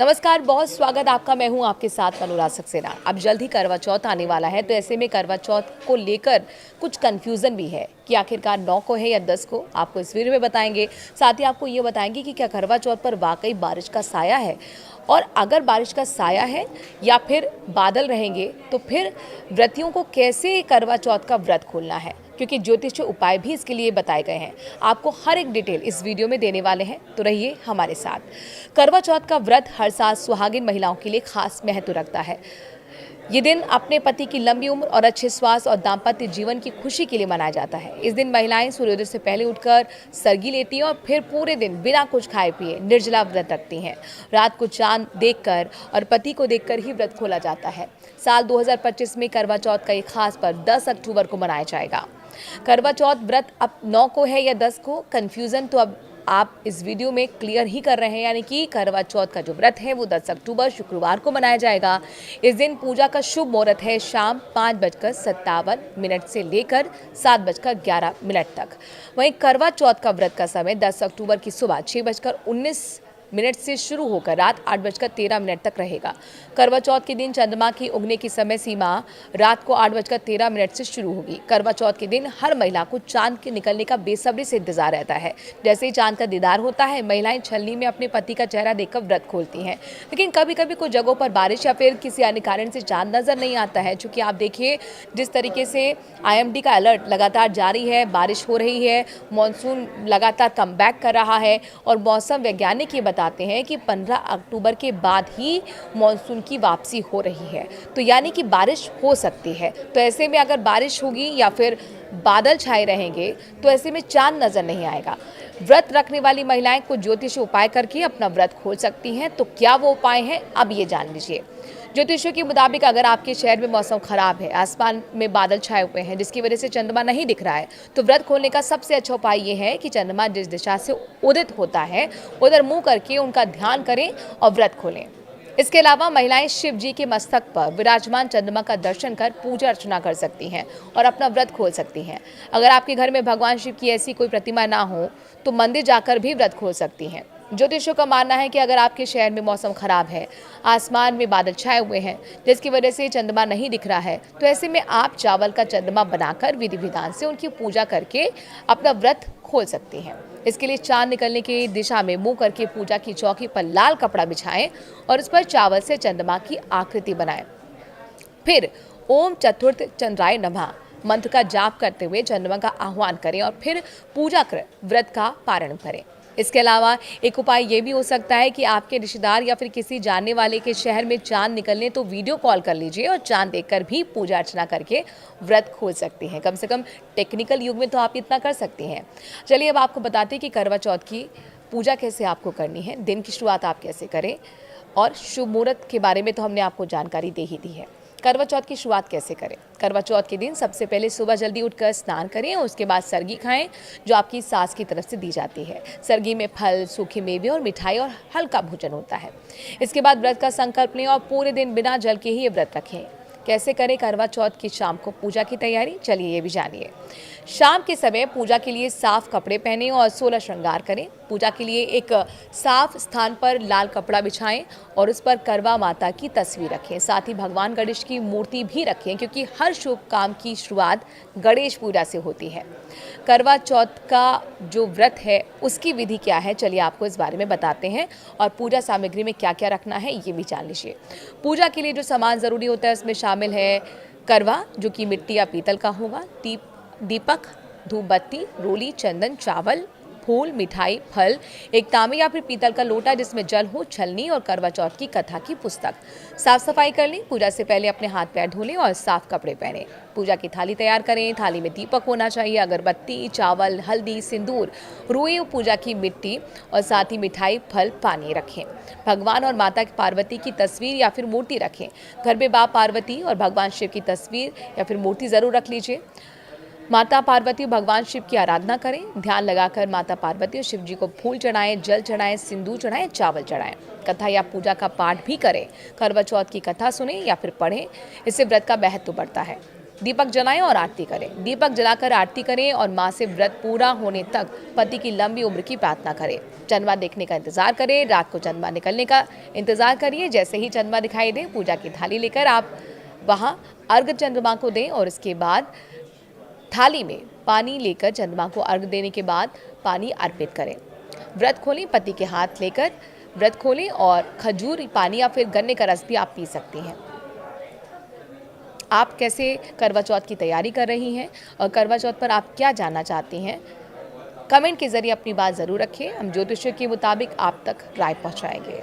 नमस्कार, बहुत स्वागत आपका। मैं हूं आपके साथ अनुराग सक्सेना। अब जल्द ही करवा चौथ आने वाला है, तो ऐसे में करवा चौथ को लेकर कुछ कंफ्यूजन भी है कि आखिरकार 9 को है या 10 को। आपको इस वीडियो में बताएंगे। साथ ही आपको ये बताएंगे कि क्या करवा चौथ पर वाकई बारिश का साया है, और अगर बारिश का साया है या फिर बादल रहेंगे तो फिर व्रतियों को कैसे करवा चौथ का व्रत खोलना है, क्योंकि ज्योतिष उपाय भी इसके लिए बताए गए हैं। आपको हर एक डिटेल इस वीडियो में देने वाले हैं, तो रहिए हमारे साथ। करवा चौथ का व्रत हर साल सुहागिन महिलाओं के लिए खास महत्व रखता है। ये दिन अपने पति की लंबी उम्र और अच्छे स्वास्थ्य और दाम्पत्य जीवन की खुशी के लिए मनाया जाता है। इस दिन महिलाएं सूर्योदय से पहले उठकर सरगी लेती हैं और फिर पूरे दिन बिना कुछ खाए पिए निर्जला व्रत रखती हैं। रात को चांद देखकर और पति को देखकर ही व्रत खोला जाता है। साल 2025 में करवा चौथ का एक खास पर्व 10 अक्टूबर को मनाया जाएगा। करवा चौथ व्रत अब 9 को है या 10 को, कंफ्यूजन तो अब आप इस वीडियो में क्लियर ही कर रहे हैं। यानी कि करवा चौथ का जो व्रत है वो 10 अक्टूबर शुक्रवार को मनाया जाएगा। इस दिन पूजा का शुभ मुहूर्त है शाम 5:57 से लेकर 7:11 तक। वहीं करवा चौथ का व्रत का समय 10 अक्टूबर की सुबह 6:19 से शुरू होकर रात 8:13 तक रहेगा। करवा चौथ के दिन चंद्रमा की उगने की समय सीमा रात को 8:13 से शुरू होगी। करवा चौथ के दिन हर महिला को चांद के निकलने का बेसब्री से इंतजार रहता है। जैसे ही चांद का दीदार होता है, महिलाएं छलनी में अपने पति का चेहरा देखकर व्रत खोलती हैं। लेकिन कभी कभी कुछ जगहों पर बारिश या फिर किसी अन्य कारण से चांद नजर नहीं आता है। चूंकि आप देखिए जिस तरीके से IMD का अलर्ट लगातार जारी है, बारिश हो रही है, मानसून लगातार कम बैक कर रहा है और मौसम वैज्ञानिक ये बताते हैं कि 15 अक्टूबर के बाद ही मॉनसून की वापसी हो रही है, तो यानी कि बारिश हो सकती है। तो ऐसे में अगर बारिश होगी या फिर बादल छाए रहेंगे तो ऐसे में चांद नजर नहीं आएगा। व्रत रखने वाली महिलाएं कुछ ज्योतिषीय उपाय करके अपना व्रत खोल सकती हैं। तो क्या वो उपाय हैं, अब ये जान लीजिए। ज्योतिषियों के मुताबिक अगर आपके शहर में मौसम खराब है, आसमान में बादल छाए हुए हैं जिसकी वजह से चंद्रमा नहीं दिख रहा है, तो व्रत खोलने का सबसे अच्छा उपाय ये है कि चंद्रमा जिस दिशा से उदित होता है उधर मुंह करके उनका ध्यान करें और व्रत खोलें। इसके अलावा महिलाएं शिव जी के मस्तक पर विराजमान चंद्रमा का दर्शन कर पूजा अर्चना कर सकती हैं और अपना व्रत खोल सकती हैं। अगर आपके घर में भगवान शिव की ऐसी कोई प्रतिमा ना हो तो मंदिर जाकर भी व्रत खोल सकती हैं। ज्योतिषियों का मानना है कि अगर आपके शहर में मौसम खराब है, आसमान में बादल छाए हुए हैं जिसकी वजह से चंद्रमा नहीं दिख रहा है, तो ऐसे में आप चावल का चंद्रमा बनाकर विधि विधान से उनकी पूजा करके अपना व्रत खोल सकती हैं। इसके लिए चांद निकलने की दिशा में मुंह करके पूजा की चौकी पर लाल कपड़ा बिछाएं और उस पर चावल से चंद्रमा की आकृति बनाएं। फिर ओम चतुर्थ चंद्राय नमः मंत्र का जाप करते हुए चंद्रमा का आह्वान करें और फिर पूजा कर व्रत का पारण करें। इसके अलावा एक उपाय ये भी हो सकता है कि आपके रिश्तेदार या फिर किसी जानने वाले के शहर में चांद निकलने तो वीडियो कॉल कर लीजिए और चांद देखकर भी पूजा अर्चना करके व्रत खोल सकती हैं। कम से कम टेक्निकल युग में तो आप इतना कर सकती हैं। चलिए अब आपको बताते हैं कि करवा चौथ की पूजा कैसे आपको करनी है, दिन की शुरुआत आप कैसे करें, और शुभ मुहूर्त के बारे में तो हमने आपको जानकारी दे ही दी है। करवा चौथ की शुरुआत कैसे करें? करवा चौथ के दिन सबसे पहले सुबह जल्दी उठकर स्नान करें और उसके बाद सरगी खाएं जो आपकी सास की तरफ से दी जाती है। सरगी में फल, सूखे मेवे और मिठाई और हल्का भोजन होता है। इसके बाद व्रत का संकल्प लें और पूरे दिन बिना जल के ही ये व्रत रखें। कैसे करें करवा चौथ की शाम को पूजा की तैयारी, चलिए ये भी जानिए। शाम के समय पूजा के लिए साफ कपड़े पहनें और 16 श्रृंगार करें। पूजा के लिए एक साफ स्थान पर लाल कपड़ा बिछाएं और उस पर करवा माता की तस्वीर रखें। साथ ही भगवान गणेश की मूर्ति भी रखें, क्योंकि हर शुभ काम की शुरुआत गणेश पूजा से होती है। करवा चौथ का जो व्रत है उसकी विधि क्या है, चलिए आपको इस बारे में बताते हैं, और पूजा सामग्री में क्या क्या रखना है ये भी जान लीजिए। पूजा के लिए जो सामान ज़रूरी होता है उसमें शामिल है करवा, जो कि मिट्टी या पीतल का होगा, दीपक, धूप बत्ती, रोली, चंदन, चावल, फूल, मिठाई, फल, एक तांबे या फिर पीतल का लोटा जिसमें जल हो, छलनी और करवा चौथ की कथा की पुस्तक। साफ सफाई कर लें। पूजा से पहले अपने हाथ पैर धो लें और साफ कपड़े पहनें। पूजा की थाली तैयार करें। थाली में दीपक होना चाहिए, अगरबत्ती, चावल, हल्दी, सिंदूर, रुई, पूजा की मिट्टी और साथ ही मिठाई, फल, पानी रखें। भगवान और माता पार्वती की तस्वीर या फिर मूर्ति रखें। घर में मां पार्वती और भगवान शिव की तस्वीर या फिर मूर्ति जरूर रख लीजिए। माता पार्वती और भगवान शिव की आराधना करें। ध्यान लगाकर माता पार्वती और शिव जी को फूल चढ़ाएं, जल चढ़ाएं, सिंदूर चढ़ाएं, चावल चढ़ाएं। कथा या पूजा का पाठ भी करें। करवा चौथ की कथा सुनें या फिर पढ़ें, इससे व्रत का महत्व बढ़ता है। दीपक जलाएं और आरती करें। दीपक जलाकर आरती करें और मां से व्रत पूरा होने तक पति की लंबी उम्र की प्रार्थना करें। चंद्रमा देखने का इंतजार करें, रात को चंद्रमा निकलने का इंतजार करिए। जैसे ही चंद्रमा दिखाई दे, पूजा की थाली लेकर आप वहां अर्घ्य चंद्रमा को दें और इसके बाद थाली में पानी लेकर चंद्रमा को अर्घ्य देने के बाद पानी अर्पित करें। व्रत खोलें, पति के हाथ लेकर व्रत खोलें और खजूर पानी या फिर गन्ने का रस भी आप पी सकती हैं। आप कैसे करवा चौथ की तैयारी कर रही हैं और करवा चौथ पर आप क्या जानना चाहती हैं, कमेंट के जरिए अपनी बात ज़रूर रखें। हम ज्योतिषियों के मुताबिक आप तक राय पहुंचाएंगे।